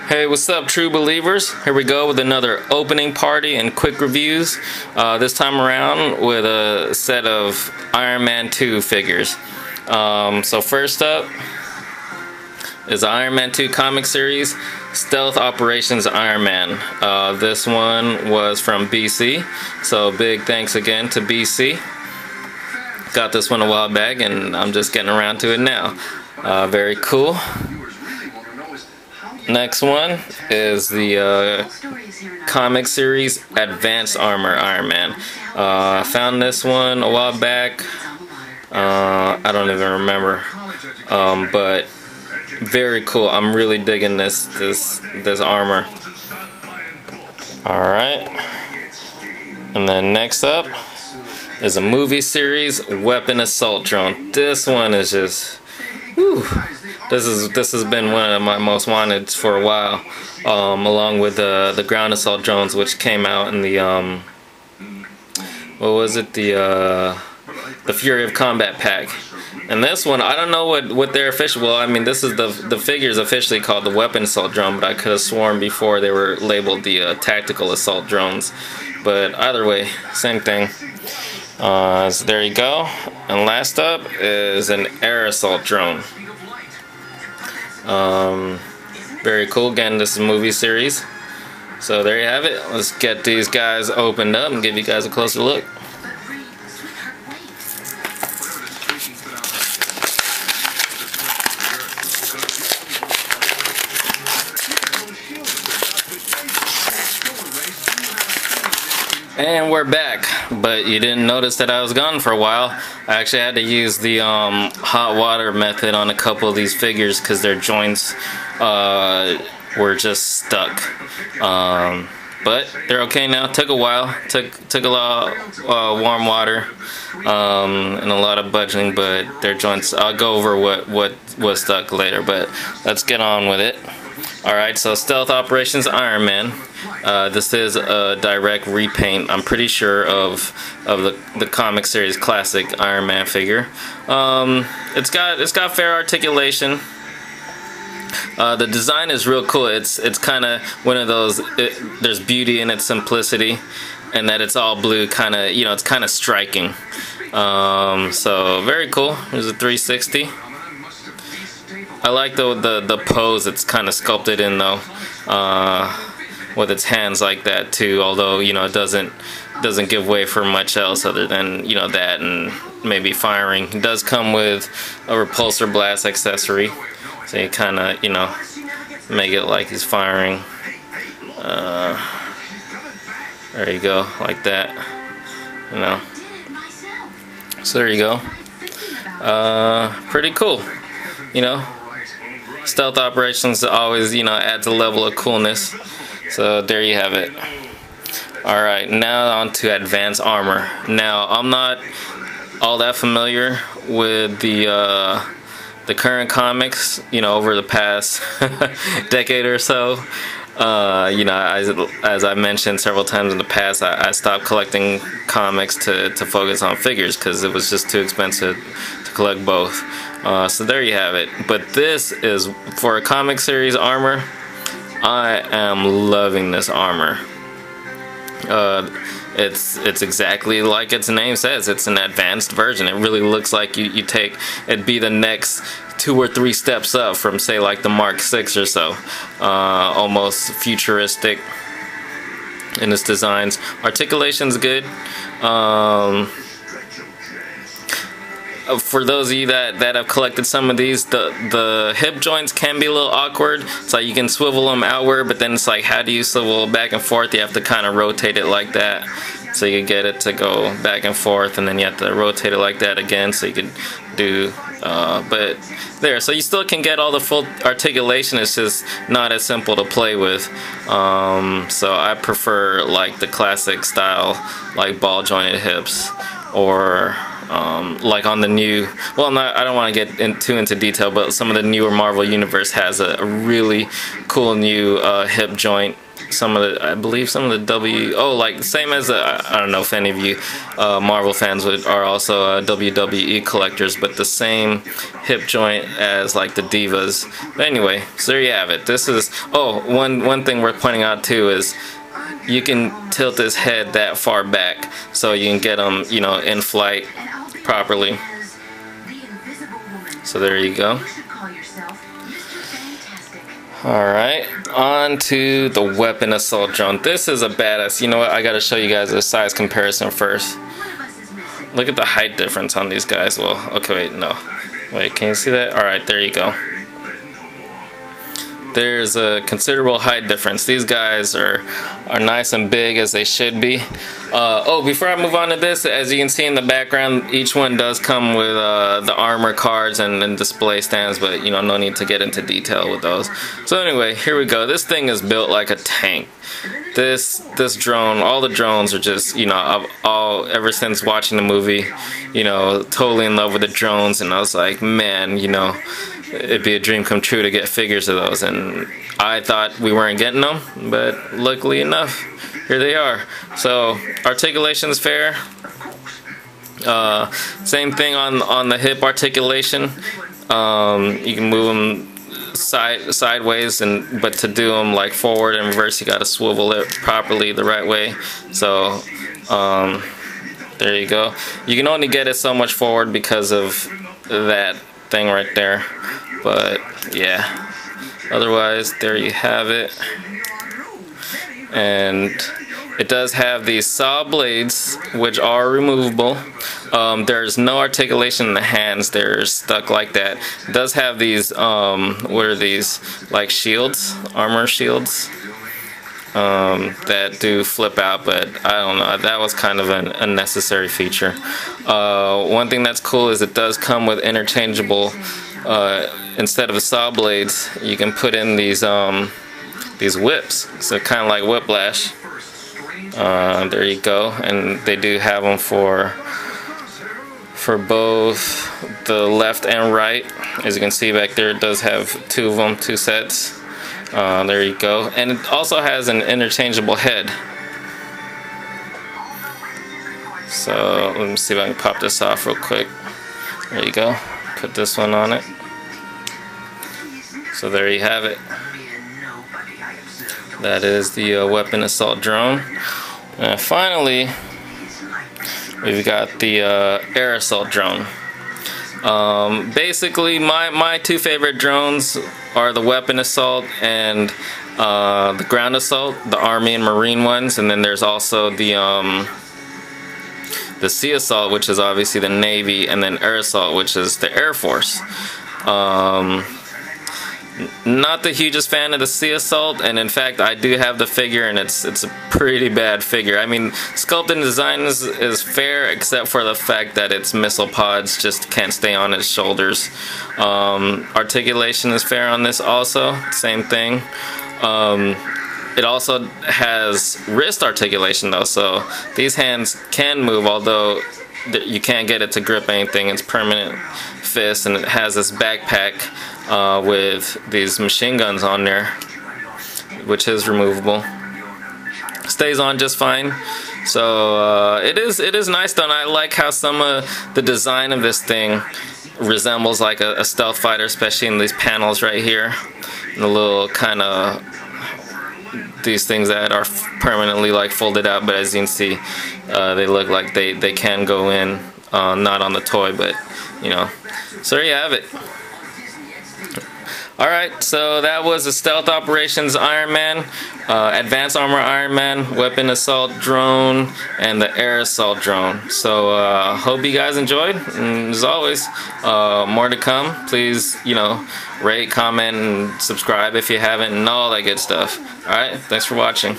Hey, what's up, true believers? Here we go with another opening party and quick reviews. This time around with a set of Iron Man 2 figures. So first up is the Iron Man 2 comic series, Stealth Operations Iron Man. This one was from BC, so big thanks again to BC. Got this one a while back and I'm just getting around to it now. Very cool. Next one is the comic series Advanced Armor Iron Man. Found this one a while back. I don't even remember, but very cool. I'm really digging this armor. All right, and then next up is a movie series, Weapon Assault Drone. This one is just, whew. This has been one of my most wanted for a while, along with the ground assault drones, which came out in the what was it, the Fury of Combat pack. And this one, I don't know what their official. Well, I mean, this is the figures officially called the Weapon Assault Drone, but I could have sworn before they were labeled the Tactical Assault Drones. But either way, same thing. So there you go. And last up is an Air Assault Drone. Very cool. Again, this is a movie series. So there you have it. Let's get these guys opened up and give you guys a closer look. And we're back, but you didn't notice that I was gone for a while. I actually had to use the hot water method on a couple of these figures because their joints were just stuck. But they're okay now. Took a while. Took a lot of warm water and a lot of budgeting, but their joints. I'll go over what was stuck later, but let's get on with it. Alright, so Stealth Operations Iron Man. This is a direct repaint, I'm pretty sure, of the comic series classic Iron Man figure. It's got fair articulation. The design is real cool. It's kind of one of those. There's beauty in its simplicity, and that it's all blue. Kind of, you know, it's kind of striking. So very cool. There's a 360. I like the pose it's kind of sculpted in though, with its hands like that too. Although, you know, it doesn't give way for much else other than, you know, that and maybe firing. It does come with a repulsor blast accessory, so you kind of, you know, make it like he's firing. There you go, like that, you know. So there you go. Pretty cool, you know. Stealth Operations always, you know, adds a level of coolness. So there you have it. Alright, now on to Advanced Armor. Now, I'm not all that familiar with the current comics, you know, over the past decade or so. You know, as I mentioned several times in the past, I stopped collecting comics to focus on figures because it was just too expensive to collect both. So there you have it. But this is, for a comic series armor, I am loving this armor. It's exactly like its name says. It's an advanced version. It really looks like you take, it'd be the next 2 or 3 steps up from, say, like the Mark 6 or so. Almost futuristic in its designs. Articulation's good. For those of you that have collected some of these, the hip joints can be a little awkward. It's like you can swivel them outward, but then it's like, how do you swivel back and forth? You have to kind of rotate it like that so you can get it to go back and forth, and then you have to rotate it like that again so you can do, but there. So you still can get all the full articulation, it's just not as simple to play with. So I prefer like the classic style, like ball jointed hips, or like on the new, well, I don't want to get too into detail, but some of the newer Marvel Universe has a really cool new hip joint. I believe some of the like same as I don't know if any of you Marvel fans are also WWE collectors, but the same hip joint as like the Divas. But anyway, so there you have it. This is, one thing worth pointing out too is you can tilt his head that far back so you can get him, you know, in flight properly. So there you go. Alright, on to the Weapon Assault Drone. This is a badass. You know what, I gotta show you guys a size comparison first. Look at the height difference on these guys. Well, okay, wait, no. Wait, can you see that? Alright, there you go. There's a considerable height difference. These guys are nice and big as they should be. Before I move on to this, as you can see in the background, each one does come with the armor cards and display stands, but you know, no need to get into detail with those. So anyway, here we go. This thing is built like a tank. This drone, all the drones are just, you know, ever since watching the movie, you know, totally in love with the drones, and I was like, man, you know, it'd be a dream come true to get figures of those, and I thought we weren't getting them, but luckily enough, here they are. So articulation's fair. Same thing on the hip articulation. You can move them sideways, but to do them like forward and reverse, you got to swivel it properly the right way. So there you go. You can only get it so much forward because of that thing right there, but yeah, otherwise there you have it. And it does have these saw blades, which are removable. There's no articulation in the hands, they're stuck like that. It does have these what are these, like shields, armor shields, that do flip out, but I don't know, that was kind of an unnecessary feature. One thing that's cool is it does come with interchangeable, instead of the saw blades, you can put in these whips, so kind of like Whiplash. There you go, and they do have them for both the left and right. As you can see back there, it does have two of them, two sets. There you go, and it also has an interchangeable head. So let me see if I can pop this off real quick. There you go, put this one on it. So there you have it. That is the Weapon Assault Drone. And finally, we've got the Air Assault Drone. Basically, my two favorite drones are the Weapon Assault and the Ground Assault, the Army and Marine ones, and then there's also the Sea Assault, which is obviously the Navy, and then Air Assault, which is the Air Force. Not the hugest fan of the Sea Assault, and in fact I do have the figure, and it's a pretty bad figure. I mean, sculpt and design is fair, except for the fact that its missile pods just can't stay on its shoulders. Articulation is fair on this also, same thing. It also has wrist articulation though, so these hands can move, although you can't get it to grip anything. It's permanent fist, and it has this backpack with these machine guns on there, which is removable. Stays on just fine. So it is nice though, and I like how some of the design of this thing resembles like a stealth fighter, especially in these panels right here, and the little kind of these things that are permanently like folded out, but as you can see, they look like they can go in, not on the toy, but you know. So there you have it. Alright, so that was the Stealth Operations Iron Man, Advanced Armor Iron Man, Weapon Assault Drone, and the Air Assault Drone. So hope you guys enjoyed, and as always, more to come. Please, you know, rate, comment, and subscribe if you haven't, and all that good stuff. Alright, thanks for watching.